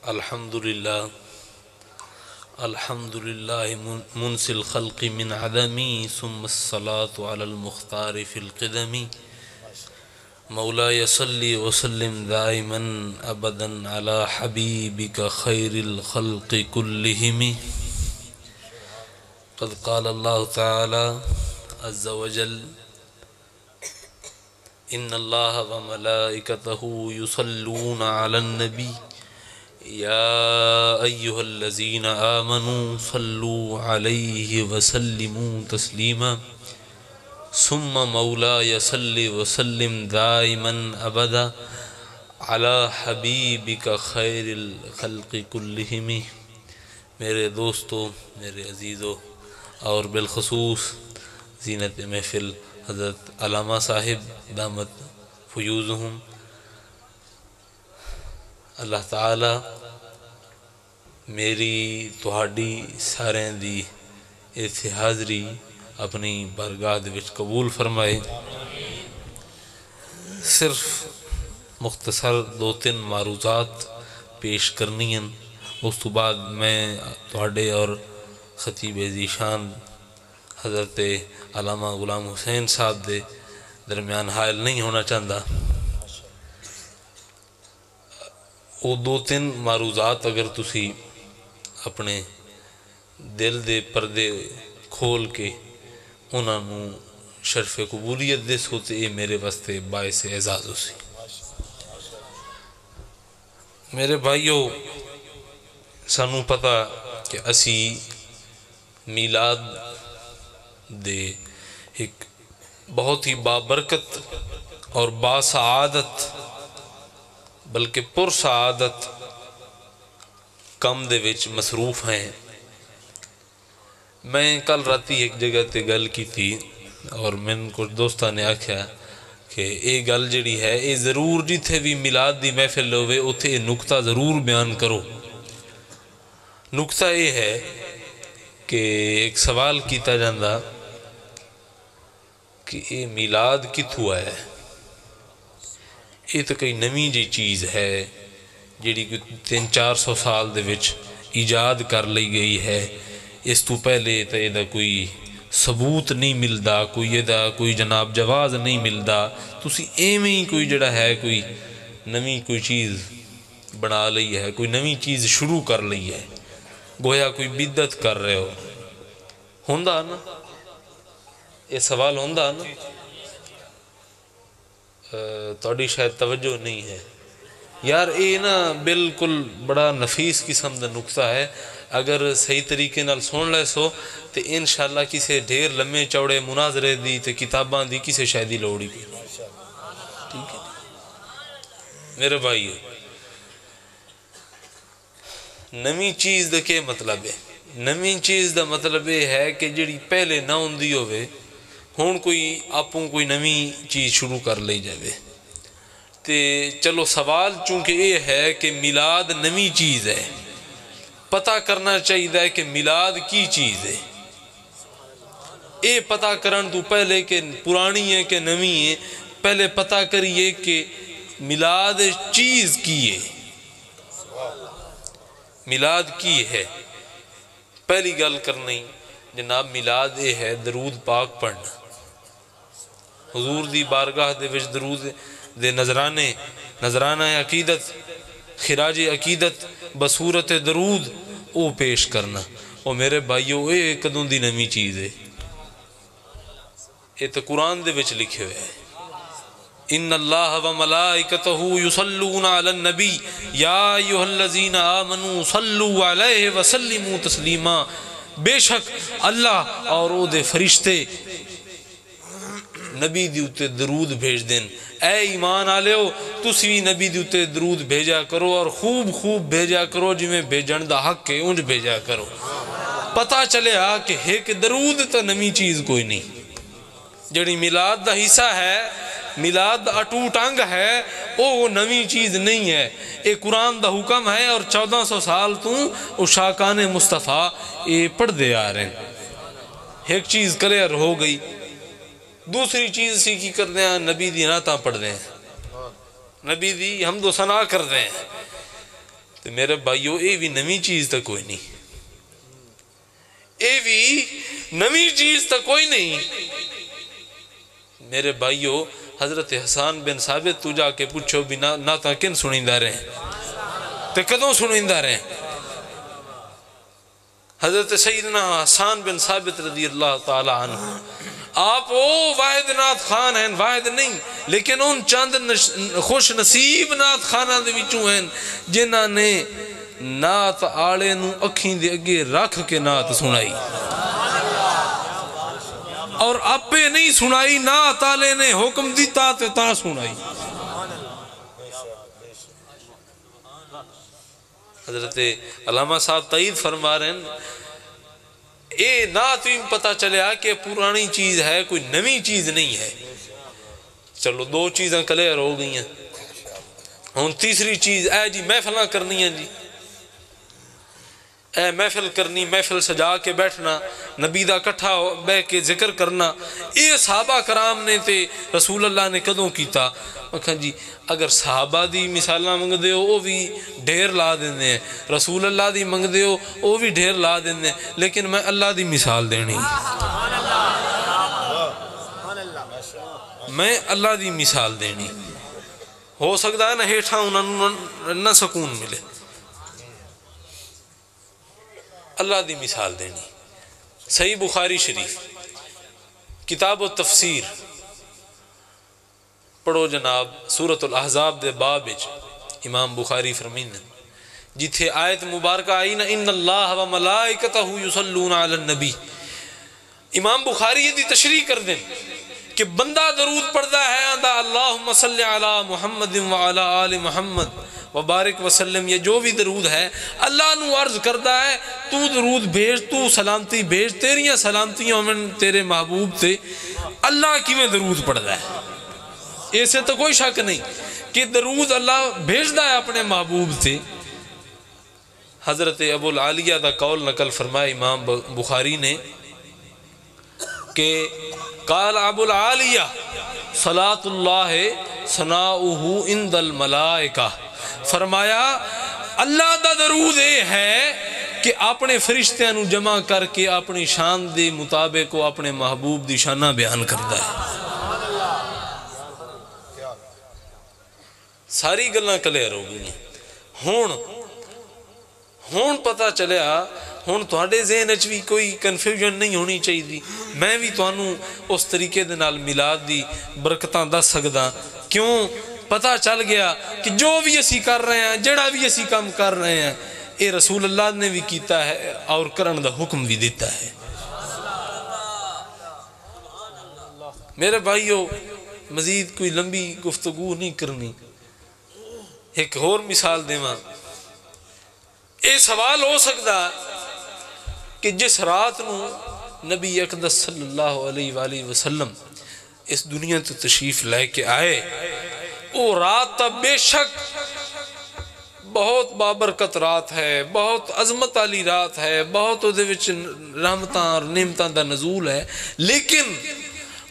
الحمدللہ منسی الخلق من عدمی ثم الصلاة علی المختار فی القدم مولاي صلی وسلم دائما ابدا علی حبیبک خیر الخلق کلہم قد قال اللہ تعالی عز وجل ان اللہ وملائکتہ یصلون علی النبی یا ایہا الذین آمنوا صلوا علیہ وسلموا تسلیما ثم مولاي صلی وسلم دائما ابدا علی حبیبک خیر الخلق کلہم۔ میرے دوستو، میرے عزیزو اور بالخصوص زینت محفل حضرت علامہ صاحب دامت فیوزہم، اللہ تعالی میری تہاڈی سارے دی ایتھے حاضری اپنی بارگاہ دے وچ قبول فرمائے۔ صرف مختصر دو تین معروضات پیش کرنی ہیں، اس تو بعد میں تہاڈے اور خطیب ذیشان حضرت علامہ غلام حسین صاحب دے درمیان حائل نہیں ہونا چاہتا۔ وہ دو تین معروضات اگر تسی اپنے دل دے پردے کھول کے انہوں شرف قبولیت دے سوتے یہ میرے واسطے باعث اعزاز ہو سی۔ میرے بھائیو، سانوں پتہ کہ اسی میلاد دے ایک بہت ہی بابرکت اور باسعادت بلکہ پرسعادت کم دے وچ مصروف ہیں۔ میں کل راتی ایک جگہ تے گل کی تھی اور میں کچھ دوستہ نے آکھیا کہ یہ گل جڑی ہے یہ ضرور جتھے بھی میلاد دی محفل ہوئے اتھے یہ نکتہ ضرور بیان کرو۔ نکتہ یہ ہے کہ ایک سوال کیتا جاندہ کہ یہ میلاد کتھوں ہے؟ یہ تو کوئی نویں جی چیز ہے جیڑی 300-400 سال دے وچ ایجاد کر لی گئی ہے۔ اس تو پہلے تو یہ کوئی ثبوت نہیں ملدا، کوئی جناب جواز نہیں ملدا، تسی ایویں ہی کوئی جڑا ہے کوئی نویں کوئی چیز بنا لی ہے، کوئی نویں چیز شروع کر لی ہے، گویا کوئی بدعت کر رہے ہو۔ ہوندہ نا یہ سوال ہوندہ نا؟ توڑی شاید توجہ نہیں ہے یار۔ یہ نا بالکل بڑا نفیس قسم دا نکتہ ہے، اگر صحیح طریقے نال سن لے سو تو انشاءاللہ کسے ڈھیر لمحے چوڑے مناظرے دی تے کتاباں دی کسے شاید لوڑی بھی۔ ٹھیک ہے میرے بھائی، نویں چیز دا کیا مطلب ہے؟ نویں چیز دا مطلب یہ ہے کہ جڑی پہلے نہ ہوندی ہوئے ہون کوئی آپوں کوئی نویں چیز شروع کر لئی جاوے۔ تے چلو سوال چونکہ یہ ہے کہ میلاد نویں چیز ہے، پتہ کرنا چاہیے کہ میلاد کی چیز ہے۔ اے پتہ کرن تو پہلے کہ پرانی ہے کہ نویں ہے، پہلے پتہ کریے کہ میلاد چیز کی ہے، میلاد کی ہے۔ پہلی گل کرنی جناب میلاد یہ ہے درود پاک پڑھنا، حضور دی بارگاہ دے وچ درود دے نظرانہ عقیدت، خراج عقیدت بصورت درود او پیش کرنا۔ او میرے بھائیو اے کدوں دی نویں چیز ہے؟ یہ تو قرآن دے وچ لکھے ہوئے ہے، ان اللہ و ملائکتہ یصلون علی النبی یا ایھا الذین آمنوا صلوا علیہ وسلموا تسلیما۔ بے شک اللہ اور او دے فرشتے نبی دی اتے درود بھیج دیں۔ اے ایمان آلیو تسی بھی نبی دی اتے درود بھیجا کرو اور خوب بھیجا کرو، جو میں بھیجن دا حق ہے انج بھیجا کرو۔ پتہ چلے کہ ایک درود تا نمی چیز کوئی نہیں، جڑی میلاد دا حصہ ہے، میلاد اٹوٹ انگ ہے، وہ نویں چیز نہیں ہے، ایک قرآن دا حکم ہے اور 1400 سال تو اشاکان مصطفیٰ یہ پڑھ دے آ رہے ہیں۔ ایک چیز کلیئر ہو گئی۔ دوسری چیز سی کی کر دیں، نبی دی نعتاں پڑھ دیں، نبی دی حمد و ثنا کر دیں، تو میرے بھائیو یہ بھی نوی چیز تو کوئی نہیں، یہ بھی نوی چیز تو کوئی نہیں میرے بھائیو۔ حضرت حسان بن ثابت تو جا کے پوچھو بھی نہ تا کن سنیندہ رہے تے کدوں سنیندہ رہے؟ حضرت سیدنا حسان بن ثابت رضی اللہ تعالی عنہ آپ وہ واحد نعت خان ہیں، واحد نہیں لیکن ان چند خوش نصیب نعت خانہ دے وچوں ہیں جنہاں نے نعت آڑے نو اکھیں دے اگے رکھ کے نعت سنائی، اور اپے نہیں سنائی، نعت آلے نے حکم دیتا تے تا سنائی۔ حضرت علامہ صاحب تائید فرما رہے ہیں اے نعت بھی پتہ چلیا کہ پرانی چیز ہے، کوئی نوی چیز نہیں ہے۔ چلو دو چیزیں کلیئر ہو گئی ہیں، ہن تیسری چیز اے جی محفلیں کرنی ہیں جی، اے محفل کرنی، محفل سجا کے بیٹھنا، نبی دا کٹھا بہ کے ذکر کرنا، یہ صحابہ کرام نے تے رسول اللہ نے کدوں کیتا؟ کہا جی اگر صحابہ دی مثالاں منگ دے ہو وہ بھی ڈھیر لا دیندے ہیں، رسول اللہ دی منگ دے ہو وہ بھی ڈھیر لا دیندے ہیں، لیکن میں اللہ دی مثال دینی، میں اللہ دی مثال دینی۔ ہو سکتا ہے نہ ہیٹھا انہوں نہ سکون ملے، اللہ دی مثال دینی۔ صحیح بخاری شریف کتاب و تفسیر پڑھو جناب، سورۃ الاحزاب دے باب وچ امام بخاری فرمائیں جتھے آیت مبارکہ آئی نا ان اللہ و ملائکتہ یصلون علی النبی، امام بخاری یہ دی تشریح کر دیں کہ بندہ درود پڑھتا ہے آندہ اللہم صلی علی محمد وعلی آل محمد وبارک وسلم، یہ جو بھی درود ہے اللہ نو عرض کرتا ہے تو درود بھیج، تو سلامتی بھیج، تیریاں سلامتیاں من تیرے محبوب تے۔ اللہ کی میں درود پڑھتا ہے، ایسے تو کوئی شک نہیں کہ درود اللہ بھیجتا ہے اپنے محبوب تے۔ حضرت ابو العالیہ دا قول نقل فرمائے امام بخاری نے کہ قال ابو العالیہ صلاۃ اللہ ثناؤہ عند الملائکہ، فرمایا اللہ دا درود اے ہے کہ اپنے فرشتیاں نو جمع کر کے اپنی شان دے مطابق وہ اپنے محبوب دی شانہ بیان کرتا ہے۔ ساری گلاں کلیئر ہو گئی ہیں۔ ہون پتہ چلیا، ہون تواڈے ذہن وچ بھی کوئی کنفیوژن نہیں ہونی چاہیے، میں بھی تانوں اس طریقے دے نال میلاد دی برکتاں دس سکدا، کیوں پتہ چل گیا کہ جو بھی اسی کر رہے ہیں، جڑا بھی اسی کام کر رہے ہیں، اے رسول اللہ نے بھی کیتا ہے اور کرن دا حکم بھی دیتا ہے۔ میرے بھائیو مزید کوئی لمبی گفتگو نہیں کرنی، ایک اور مثال دیواں۔ اے سوال ہو سکتا کہ جس رات نو نبی اقدس صلی اللہ علیہ وآلہ وسلم اس دنیا تو تشریف لے کے آئے، وہ رات تا بے شک بہت بابرکت رات ہے، بہت عظمت والی رات ہے، بہت دے وچ رحمتاں اور نعمتاں دا نزول ہے، لیکن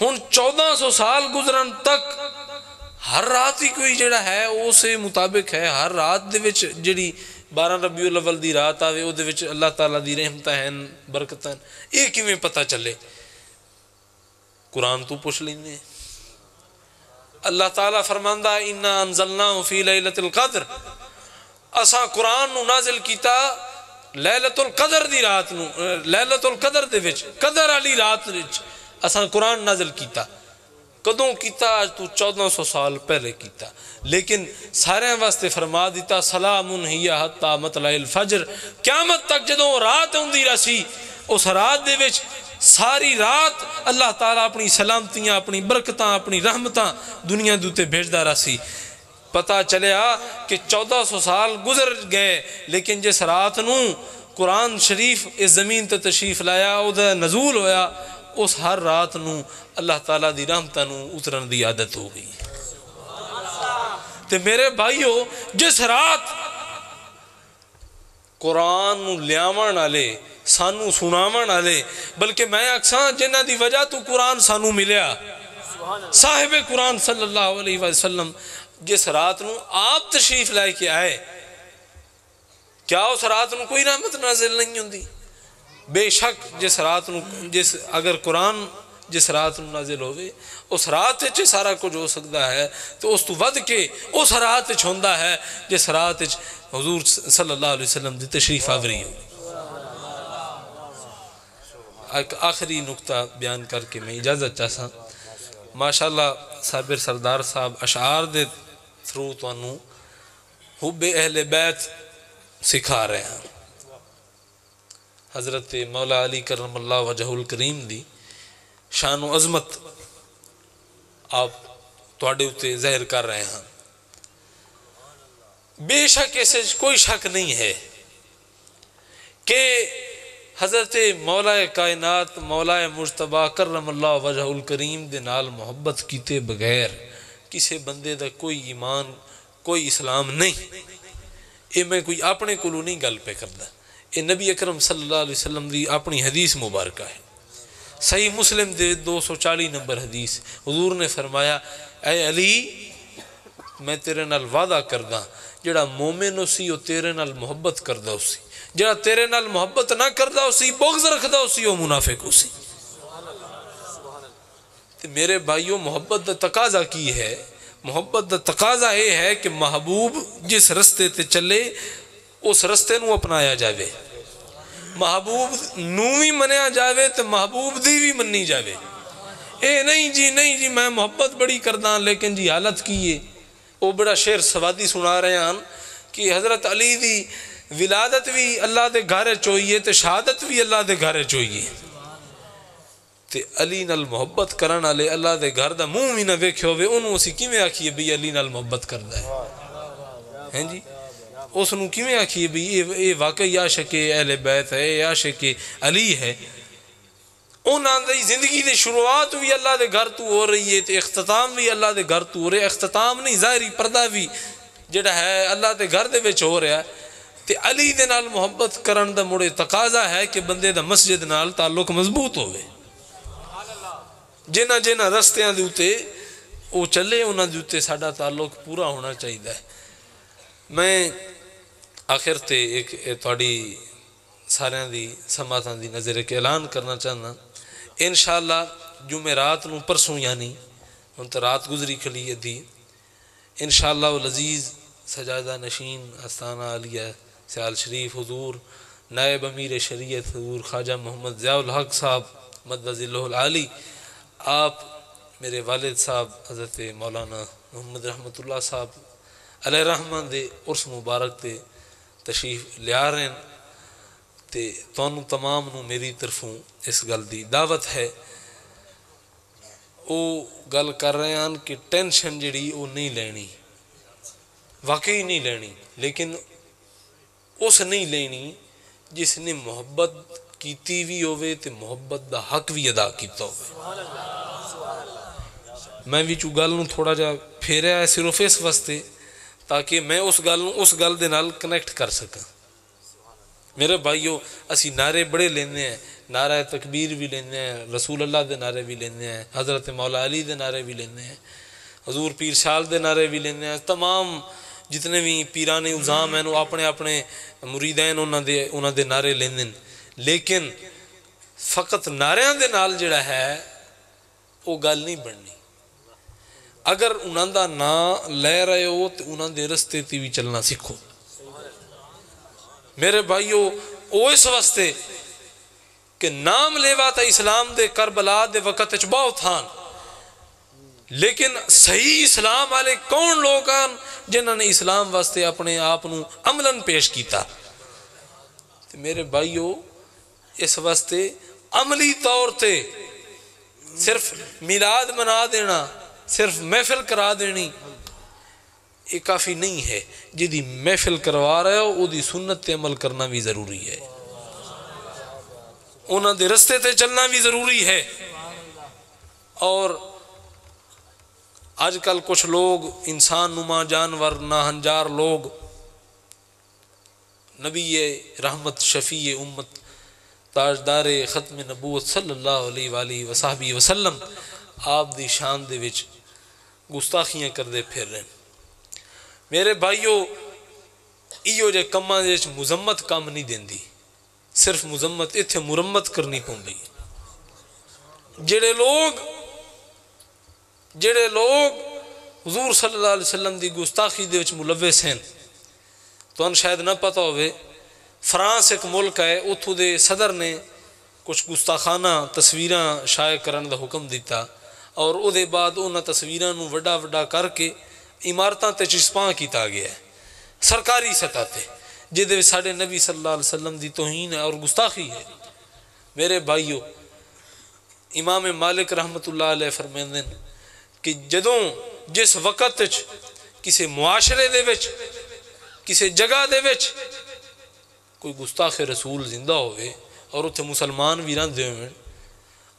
ہن 1400 سال گزرن تک ہر رات ہی کوئی جڑا ہے اسے مطابق ہے، ہر رات دے وچ جڑی 12 ربیع الاول دی رات آوے او دے وچ اللہ تعالیٰ دی رحمتاں ہیں، برکتاں، یہ کیویں پتہ چلے؟ قرآن تو پوچھ لیندے۔ اللہ تعالیٰ فرماندہ اِنَّا أَنزَلْنَاهُ فِي لَيْلَةِ الْقَدْرِ، اساں قرآن نو نازل کیتا لیلۃ القدر دی رات نو، لیلۃ القدر دے وچ قدر علی رات وچ اساں قرآن نازل کیتا۔ کدوں کیتا؟ آج تو 1400 سال پہلے کیتا، لیکن سارے واسطے فرما دیتا سلام ہی حتی مطلع الفجر، قیامت تک جدوں رات ہوندی رسی اس رات دے وچ ساری رات اللہ تعالیٰ اپنی سلامتیاں، اپنی برکتاں، اپنی رحمتاں دنیا دوتے بھیجدا رسی۔ پتہ چلیا کہ 1400 سال گزر گئے، لیکن جس رات نو قرآن شریف اس زمین تے تشریف لایا، او دا نزول ہویا، اس ہر رات نو اللہ تعالیٰ دی رحمتاں نو اترن دی عادت ہو گئی۔ تے میرے بھائیو جس رات قرآن نو لیاون والے، سانو سناون والے، بلکہ میں اکساں جنہ دی وجہ تو قرآن سانو ملیا، صاحب قرآن صلی اللہ علیہ وسلم جس رات نو آپ تشریف لائے کے آئے، کیا اس رات نو کوئی رحمت نازل نہیں ہوندی؟ بے شک جس اگر قرآن جس رات نو نازل ہوئے اس رات وچ سارا کچھ ہو سکتا ہے، تو اس تو ود کے اس رات وچ ہوندا ہے جس رات وچ حضور صلی اللہ علیہ وسلم دی تشریف آوری ہو۔ ایک آخری نقطہ بیان کر کے میں اجازت چاہساں۔ ماشاءاللہ صابر سردار صاحب اشعار دے تھرو تانوں حب اہل بیت سکھا رہے ہیں۔ حضرت مولا علی کرم اللہ وجہ الکریم دی شان و عظمت آپ تواڈے اتے ظاہر کر رہے ہیں۔ بے شک اسے کوئی شک نہیں ہے کہ حضرت مولا کائنات مولا مجتبی کرم اللہ وجہ الکریم دے نال محبت کیتے بغیر کسے بندے دا کوئی ایمان کوئی اسلام نہیں۔ یہ میں کوئی اپنے کولوں نہیں گل پہ کردا، یہ نبی اکرم صلی اللہ علیہ وسلم دی اپنی حدیث مبارکہ ہے۔ صحیح مسلم دے 240 نمبر حدیث، حضور نے فرمایا اے علی میں تیرے نال وعدہ کردہ جڑا مومن اسی وہ تیرے نال محبت کردہ اسی، جڑا تیرے نال محبت نہ کردہ اسی بغض رکھدہ اسی وہ منافق اسی۔ میرے بھائیوں محبت دا تقاضا کی ہے؟ محبت دا تقاضا یہ ہے کہ محبوب جس رستے تے چلے اس رستے نو اپنایا جاوے، محبوب نو بھی منیا جاوے تو محبوب دی بھی منی جاوے۔ اے نہیں جی میں محبت بڑی کرداں لیکن جی حالت کی ہے۔ وہ بڑا شعر سوادی سنا رہے ہیں کہ حضرت علی دی ولادت بھی اللہ دے گھر چوئیے تے شہادت بھی اللہ دے گھر چوئیے، تے علی نال محبت کرن والے اللہ دے گھر دا منہ بھی نہ ویکھے ہوئے انہوں اسی کیویں آکھیے بھی علی نال محبت کردا ہے؟ ہیں جی اس نو کیویں آکھیے بھی یہ واقعی عاشق اہل بیت ہے، یہ عاشق علی ہے؟ انہاں دی زندگی دی شروعات بھی اللہ دے گھر تو ہو رہی ہے تے اختتام بھی اللہ دے گھر تو ہو رہا ہے۔ اختتام نہیں ظاہری پردہ بھی جڑا ہے اللہ دے گھر دے وچ ہو رہا ہے، تے علی دے نال محبت کرن دا مڑے تقاضا ہے کہ بندے دا مسجد نال تعلق مضبوط ہوئے۔ جنہ رستیاں دے اوتے وہ چلے انہاں دے اوتے ساڈا تعلق پورا ہونا چاہیے۔ میں آخر تے ایک تواڈی ساریاں دی سماعتاں دی نظر ایک اعلان کرنا چاہنا، انشاءاللہ جمعرات نو پرسوں یعنی ہن تے رات گزری کھلی ہے دی، انشاءاللہ العزیز سجادہ نشین آستانہ عالیہ سیال شریف حضور نائب امیر شریعت حضور خواجہ محمد ضیاء الحق صاحب مدد ذلہ العالی، آپ میرے والد صاحب حضرت مولانا محمد رحمت اللہ صاحب علیہ رحمہ دے عرس مبارک تے تشریف لیا رہے ہیں، تے تانوں تمام نو میری طرفوں اس گل دی دعوت ہے۔ وہ گل کر رہے ہیں کہ ٹینشن جڑی وہ نہیں لینی، واقعی نہیں لینی، لیکن اس نہیں لینی جس نے محبت کیتی بھی ہوئے تے محبت دا حق بھی ادا کیتا ہوئے۔ میں بھی گل نو تھوڑا جا پھیریا ہے صرف اس واسطے تاکہ میں اس گل دے نال کنیکٹ کر سکاں۔ میرے بھائیو اسی نعرے بڑے لینے ہیں، نعرہ تکبیر بھی لینے ہیں، رسول اللہ دے نعرے بھی لینے ہیں، حضرت مولا علی دے نعرے بھی لینے ہیں، حضور پیر شال دے نعرے بھی لینے ہیں، تمام جتنے بھی پیران عظام ہیں وہ اپنے اپنے مریدین انہاں دے نعرے لینے ہیں، لیکن فقط نعریاں دے نال جڑا ہے وہ گل نہیں بننی۔ اگر انہاں دا نام لے رہے ہو تو انہاں دے رستے تے بھی چلنا سیکھو۔ میرے بھائیو وہ اس واسطے کہ نام لیوا تا اسلام دے کربلا دے وقت اچ بہت تھان، لیکن صحیح اسلام والے کون لوگ ہیں جنہوں نے اسلام واسطے اپنے آپ نو عملاً پیش کیتا؟ میرے بھائیو اس واسطے عملی طور تے صرف میلاد منا دینا، صرف محفل کرا دینی یہ کافی نہیں ہے۔ جدی محفل کروا رہے ہو وہ دی سنت تے عمل کرنا بھی ضروری ہے، انہاں دے رستے تے چلنا بھی ضروری ہے۔ اور آج کل کچھ لوگ انسان نما جانور ناہنجار لوگ نبی رحمت شفیع امت تاجدار ختم نبوت صلی اللہ علیہ وآلہ وصحبہ وسلم آپ دی شان دے وچ گستاخیاں کر دے پھر رہے ہیں۔ میرے بھائیو ایو جے کماں دے وچ مذمت کم نہیں دیندی، صرف مذمت اتھے مرمت کرنی پوندی۔ جڑے لوگ حضور صلی اللہ علیہ وسلم دی گستاخی دے وچ ملوث ہیں، تو ان شاید نہ پتہ ہوئے فرانس ایک ملک ہے، اتھو دے صدر نے کچھ گستاخانہ تصویراں شائع کرن دا حکم دیتا، اور او دے بعد انہاں تصویراں نو وڈا وڈا کر کے عمارتاں تے چسپاں کیتا گیا ہے سرکاری سطح تے، جدے وچ ساڈے نبی صلی اللہ علیہ وسلم دی توہین ہے اور گستاخی ہے۔ میرے بھائیو، امام مالک رحمۃ اللہ علیہ فرماندے ہیں کہ جس وقت کسی معاشرے دے وچ کسی جگہ دے وچ کوئی گستاخ رسول زندہ ہوئے اور اتنے مسلمان بھی رہندے ہوئے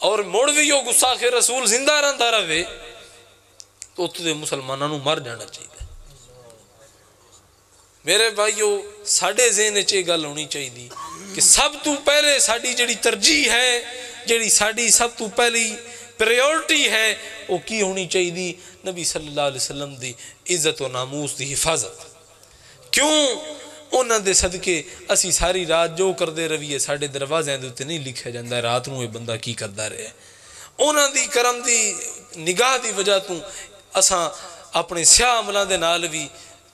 اور مڑ بھی وہ گستاخ رسول زندہ رہندا رہے، تو اتنے مسلمانوں نو مر جانا چاہیے۔ میرے بھائیو، ساڈے ذہن وچ یہ گل ہونی چاہیے کہ سب تو پہلے ساڈی جڑی ترجیح ہے، جڑی ساڈی سب تو پہلی پریورٹی ہے، وہ کی ہونی چاہیے؟ نبی صلی اللہ علیہ وسلم دی عزت و ناموس دی حفاظت۔ کیوں؟ انہاں دے صدقے اسی ساری رات جو کردے رویے ساڈے دروازے دے اوتے نہیں لکھیا جاندا رات نو یہ بندہ کی کردا رہے۔ انہاں دی کرم دی نگاہ دی وجہ تو اساں اپنے سیاہ عملاں دے نال بھی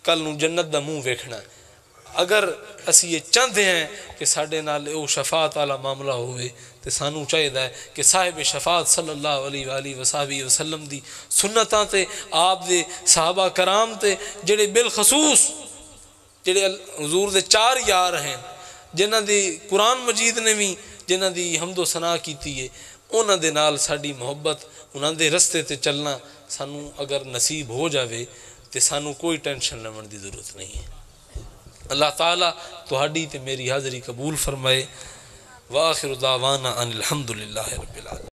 کل نو جنت دا منہ ویکھنا ہے۔ اگر اسی یہ چاہتے ہیں کہ ساڈے نال او شفاعت والا معاملہ ہوئے، تو سانو چاہیے ہے کہ صاحب شفاعت صلی اللہ علیہ وآلہ وصحبہ وسلم دی سنتاں تے آپ دے صحابہ کرام تے جڑے بالخصوص جڑے حضور دے 4 یار ہیں جنہاں دی قرآن مجید نے بھی جنہاں دی حمد و ثنا کیتی ہے، انہاں دے نال ساڈی محبت، انہاں دے رستے تے چلنا سانو اگر نصیب ہو جاوے تو سانو کوئی ٹینشن لینے دی ضرورت نہیں ہے۔ اللہ تعالیٰ تہاڈی تے میری حاضری قبول فرمائے۔ وآخر دعوانا ان الحمدللہ رب العالمین۔